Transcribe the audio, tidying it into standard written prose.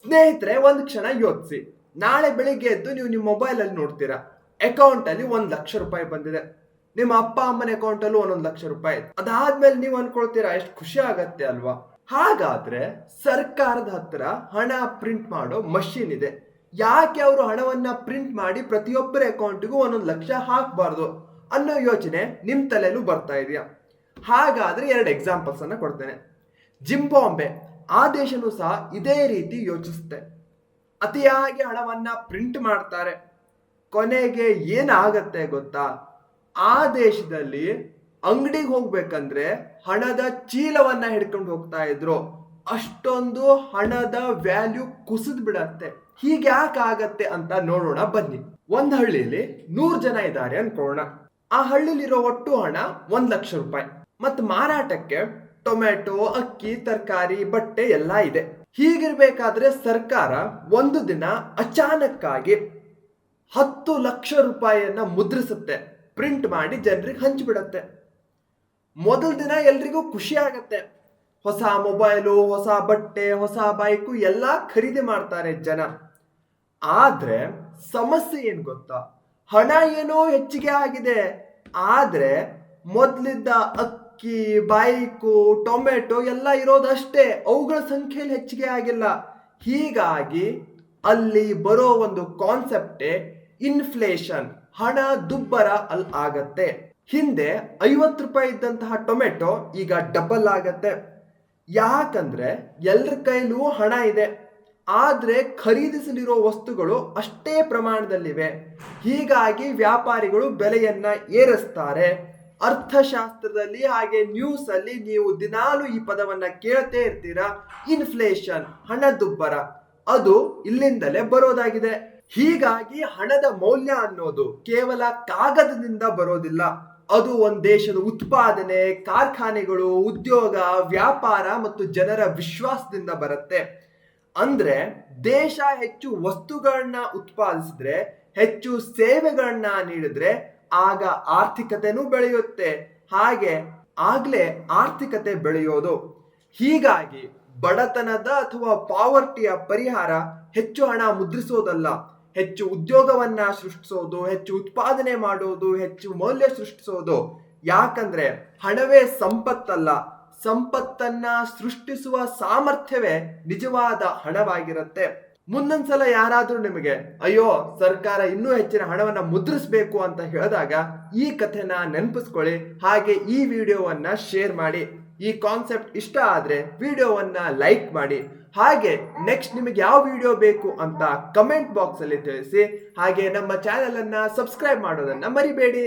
ಸ್ನೇಹಿತರೆ, ಒಂದು ಕ್ಷಣ ಯೋಚಿಸಿ. ನಾಳೆ ಬೆಳಿಗ್ಗೆ ಎದ್ದು ನೀವು ನಿಮ್ಮ ಮೊಬೈಲ್ ಅಲ್ಲಿ ನೋಡ್ತೀರಾ, ಅಕೌಂಟ್ ಅಲ್ಲಿ 1,00,000 ರೂಪಾಯಿ ಬಂದಿದೆ. ನಿಮ್ಮ ಅಪ್ಪ ಅಮ್ಮನ ಅಕೌಂಟ್ ಅಲ್ಲೂ 1,00,000 ರೂಪಾಯಿ. ಅದಾದ್ಮೇಲೆ ನೀವು ಅನ್ಕೊಳ್ತೀರಾ, ಎಷ್ಟು ಖುಷಿ ಆಗತ್ತೆ ಅಲ್ವಾ? ಹಾಗಾದ್ರೆ ಸರ್ಕಾರದ ಹತ್ರ ಹಣ ಪ್ರಿಂಟ್ ಮಾಡೋ ಮಷೀನ್ ಇದೆ. ಯಾಕೆ ಅವರು ಹಣವನ್ನ ಪ್ರಿಂಟ್ ಮಾಡಿ ಪ್ರತಿಯೊಬ್ಬರ ಅಕೌಂಟ್ಗೂ 1,00,000 ಹಾಕಬಾರ್ದು ಅನ್ನೋ ಯೋಚನೆ ನಿಮ್ ತಲೆಯಲ್ಲೂ ಬರ್ತಾ ಇದೆಯಾ? ಹಾಗಾದ್ರೆ 2 ಎಕ್ಸಾಂಪಲ್ಸ್ ಅನ್ನ ಕೊಡ್ತೇನೆ. ಜಿಂಬಾಬ್ವೆ, ಆ ದೇಶನೂ ಸಹ ಇದೇ ರೀತಿ ಯೋಚಿಸುತ್ತೆ. ಅತಿಯಾಗಿ ಹಣವನ್ನ ಪ್ರಿಂಟ್ ಮಾಡ್ತಾರೆ. ಕೊನೆಗೆ ಏನಾಗತ್ತೆ ಗೊತ್ತಾ? ಆ ದೇಶದಲ್ಲಿ ಅಂಗಡಿಗೆ ಹೋಗ್ಬೇಕಂದ್ರೆ ಹಣದ ಚೀಲವನ್ನ ಹಿಡ್ಕೊಂಡು ಹೋಗ್ತಾ ಇದ್ರು. ಅಷ್ಟೊಂದು ಹಣದ ವ್ಯಾಲ್ಯೂ ಕುಸಿದ್ ಬಿಡತ್ತೆ. ಹೀಗ್ಯಾಕಾಗತ್ತೆ ಅಂತ ನೋಡೋಣ ಬನ್ನಿ. ಒಂದ್ ಹಳ್ಳಿಯಲ್ಲಿ 100 ಜನ ಇದ್ದಾರೆ ಅನ್ಕೋಣ. ಆ ಹಳ್ಳಿಲಿರೋ ಒಟ್ಟು ಹಣ 1,00,000 ರೂಪಾಯಿ. ಮತ್ತು ಮಾರಾಟಕ್ಕೆ ಟೊಮೆಟೊ, ಅಕ್ಕಿ, ತರಕಾರಿ, ಬಟ್ಟೆ ಎಲ್ಲ ಇದೆ. ಹೀಗಿರ್ಬೇಕಾದ್ರೆ ಸರ್ಕಾರ ಒಂದು ದಿನ ಅಚಾನಕ್ಕಾಗಿ 10,00,000 ರೂಪಾಯಿಯನ್ನ ಮುದ್ರಿಸುತ್ತೆ, ಪ್ರಿಂಟ್ ಮಾಡಿ ಜನರಿಗೆ ಹಂಚಿಬಿಡತ್ತೆ. ಮೊದಲ ದಿನ ಎಲ್ರಿಗೂ ಖುಷಿ ಆಗತ್ತೆ. ಹೊಸ ಮೊಬೈಲು, ಹೊಸ ಬಟ್ಟೆ, ಹೊಸ ಬೈಕು ಎಲ್ಲ ಖರೀದಿ ಮಾಡ್ತಾರೆ ಜನ. ಆದ್ರೆ ಸಮಸ್ಯೆ ಏನ್ ಗೊತ್ತಾ? ಹಣ ಏನೋ ಹೆಚ್ಚಿಗೆ ಆಗಿದೆ, ಆದ್ರೆ ಮೊದ್ಲಿದ್ದ ಅಕ್ಕಿ, ಬೈಕು, ಟೊಮೆಟೊ ಎಲ್ಲ ಇರೋದಷ್ಟೇ, ಅವುಗಳ ಸಂಖ್ಯೆಯಲ್ಲಿ ಹೆಚ್ಚಿಗೆ ಆಗಿಲ್ಲ. ಹೀಗಾಗಿ ಅಲ್ಲಿ ಬರೋ ಒಂದು ಕಾನ್ಸೆಪ್ಟೇ ಇನ್ಫ್ಲೇಷನ್, ಹಣ ದುಬ್ಬರ ಅಲ್ಲಿ ಆಗತ್ತೆ. ಹಿಂದೆ 50 ರೂಪಾಯಿ ಇದ್ದಂತಹ ಟೊಮೆಟೊ ಈಗ ಡಬಲ್ ಆಗತ್ತೆ. ಯಾಕಂದ್ರೆ ಎಲ್ಲರ ಕೈಲೂ ಹಣ ಇದೆ, ಆದ್ರೆ ಖರೀದಿಸಲಿರೋ ವಸ್ತುಗಳು ಅಷ್ಟೇ ಪ್ರಮಾಣದಲ್ಲಿವೆ. ಹೀಗಾಗಿ ವ್ಯಾಪಾರಿಗಳು ಬೆಲೆಯನ್ನ ಏರಿಸ್ತಾರೆ. ಅರ್ಥಶಾಸ್ತ್ರದಲ್ಲಿ ಹಾಗೆ ನ್ಯೂಸ್ ಅಲ್ಲಿ ನೀವು ದಿನಾಲು ಈ ಪದವನ್ನ ಕೇಳ್ತೇ ಇರ್ತೀರಾ, ಇನ್ಫ್ಲೇಷನ್, ಹಣದುಬ್ಬರ. ಅದು ಇಲ್ಲಿಂದಲೇ ಬರೋದಾಗಿದೆ. ಹೀಗಾಗಿ ಹಣದ ಮೌಲ್ಯ ಅನ್ನೋದು ಕೇವಲ ಕಾಗದದಿಂದ ಬರೋದಿಲ್ಲ. ಅದು ಒಂದು ದೇಶದ ಉತ್ಪಾದನೆ, ಕಾರ್ಖಾನೆಗಳು, ಉದ್ಯೋಗ, ವ್ಯಾಪಾರ ಮತ್ತು ಜನರ ವಿಶ್ವಾಸದಿಂದ ಬರುತ್ತೆ. ಅಂದ್ರೆ ದೇಶ ಹೆಚ್ಚು ವಸ್ತುಗಳನ್ನ ಉತ್ಪಾದಿಸಿದ್ರೆ, ಹೆಚ್ಚು ಸೇವೆಗಳನ್ನ ನೀಡಿದ್ರೆ ಆಗ ಆರ್ಥಿಕತೆನೂ ಬೆಳೆಯುತ್ತೆ. ಆಗ್ಲೇ ಆರ್ಥಿಕತೆ ಬೆಳೆಯೋದು. ಹೀಗಾಗಿ ಬಡತನದ ಅಥವಾ ಪಾವರ್ಟಿಯ ಪರಿಹಾರ ಹೆಚ್ಚು ಹಣ ಮುದ್ರಿಸೋದಲ್ಲ, ಹೆಚ್ಚು ಉದ್ಯೋಗವನ್ನ ಸೃಷ್ಟಿಸೋದು, ಹೆಚ್ಚು ಉತ್ಪಾದನೆ ಮಾಡೋದು, ಹೆಚ್ಚು ಮೌಲ್ಯ ಸೃಷ್ಟಿಸೋದು. ಯಾಕಂದ್ರೆ ಹಣವೇ ಸಂಪತ್ತಲ್ಲ, ಸಂಪತ್ತನ್ನ ಸೃಷ್ಟಿಸುವ ಸಾಮರ್ಥ್ಯವೇ ನಿಜವಾದ ಹಣವಾಗಿರುತ್ತೆ. ಮುಂದೊಂದ್ಸಲ ಯಾರಾದ್ರೂ ನಿಮಗೆ ಅಯ್ಯೋ ಸರ್ಕಾರ ಇನ್ನೂ ಹೆಚ್ಚಿನ ಹಣವನ್ನ ಮುದ್ರಿಸಬೇಕು ಅಂತ ಹೇಳಿದಾಗ ಈ ಕಥೆನ ನೆನಪಿಸ್ಕೊಳ್ಳಿ. ಹಾಗೆ ಈ ವಿಡಿಯೋವನ್ನ ಶೇರ್ ಮಾಡಿ. ಈ ಕಾನ್ಸೆಪ್ಟ್ ಇಷ್ಟ ಆದ್ರೆ ವಿಡಿಯೋವನ್ನ ಲೈಕ್ ಮಾಡಿ. ಹಾಗೆ ನೆಕ್ಸ್ಟ್ ನಿಮಗೆ ಯಾವ ವಿಡಿಯೋ ಬೇಕು ಅಂತ ಕಮೆಂಟ್ ಬಾಕ್ಸ್ ಅಲ್ಲಿ ತಿಳಿಸಿ. ಹಾಗೆ ನಮ್ಮ ಚಾನೆಲ್ ಅನ್ನ ಸಬ್ಸ್ಕ್ರೈಬ್ ಮಾಡೋದನ್ನ ಮರಿಬೇಡಿ.